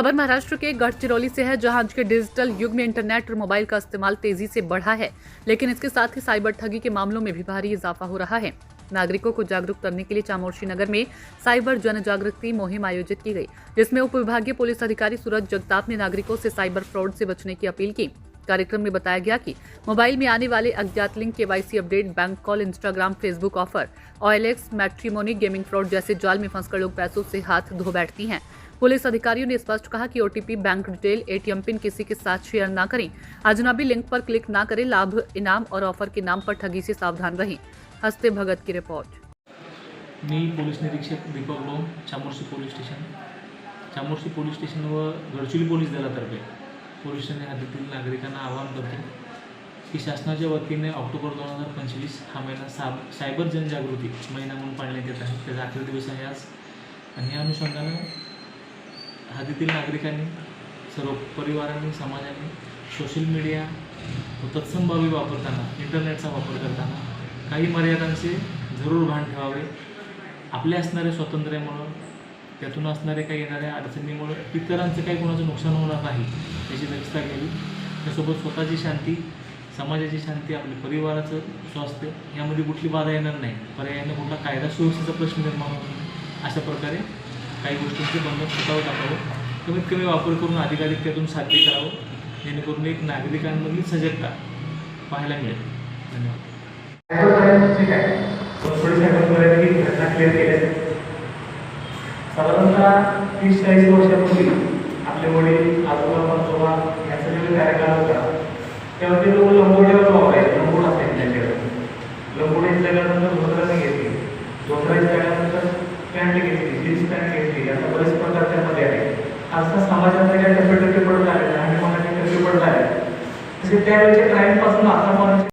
खबर महाराष्ट्र के गढ़चिरौली से है, जहां आज के डिजिटल युग में इंटरनेट और मोबाइल का इस्तेमाल तेजी से बढ़ा है, लेकिन इसके साथ ही साइबर ठगी के मामलों में भी भारी इजाफा हो रहा है। नागरिकों को जागरूक करने के लिए चामोर्शी नगर में साइबर जन जागृति मुहिम आयोजित की गई, जिसमें उप विभागीय पुलिस अधिकारी सूरज जगताप ने नागरिकों से साइबर फ्रॉड से बचने की अपील की। कार्यक्रम में बताया गया कि मोबाइल में आने वाले अज्ञात link, KYC update, bank call, Instagram, Facebook offer, OLX, matrimony, gaming fraud जैसे जाल में फंसकर लोग पैसों से हाथ धो बैठती हैं। पुलिस अधिकारियों ने स्पष्ट कहा कि OTP, bank detail, ATM pin किसी के साथ शेयर ना करें, अजनबी लिंक पर क्लिक ना करें, लाभ, इनाम और ऑफर के नाम पर ठगी से सावधान रहें। हस्ते भगत की रिपोर्ट। मी पोलीस निरीक्षक Deepak loan, Chamorshi police station व गडचिरोली पोलीस दलातर्फे पोलीस स्टेशन हद्दीतील नागरिकांना आवाहन करतो की शासनाच्या वतीने ऑक्टोबर 2025 हा महिना सायबर जनजागृती महिना म्हणून पाळण्यात येत आहे। त्याचा 11 दिवस आहे आज, आणि या अनुषंगाने हद्दीतील नागरिकांनी, सर्व परिवारांनी, समाजाने सोशल मीडिया व तत्सम बाबी वापरताना, इंटरनेटचा वापर करताना काही मर्यादांचे जरूर भान ठेवावे। आपल्या असणाऱ्या स्वातंत्र्यामुळं, त्यातून असणाऱ्या काही येणाऱ्या अडचणीमुळे इतरांचं काही कोणाचं नुकसान होणार नाही याची दक्षता घ्यावी। त्यासोबत स्वतःची शांती, समाजाची शांती, आपल्या परिवाराचं स्वास्थ्य यामध्ये कुठली बाधा येणार नाही, पर्यायाने कुठला कायदा सुव्यवस्थेचा प्रश्न निर्माण होणार नाही, अशा प्रकारे काही गोष्टींचे बंधन स्वतःवर टाकावं, कमीत कमी वापर करून अधिकाधिक त्यातून साध्य करावं, जेणेकरून एक नागरिकांमधली सजगता पाहायला मिळेल। धन्यवाद। साधारणतः 30-40 वर्षापूर्वी आपले वडील, आजोबा, पंजोबा यांचा जो कार्यकाळ होता तेव्हा ते लोक लंबोड्यावर वापरायचे। लंबोड असायचे त्यांच्याकडे। लंबोड घेतल्यानंतर धोत्राने घेतली, धोत्राने झाल्यानंतर पॅन्ट घेतली, जीन्स पॅन्ट घेतली, अशा बरेच प्रकार त्यामध्ये आहे। आजचा समाजातले काही टप्पे पडत आले आणि मनाचे टप्पे पडत आले, तसे त्यावेळेच्या टाईमपासून आता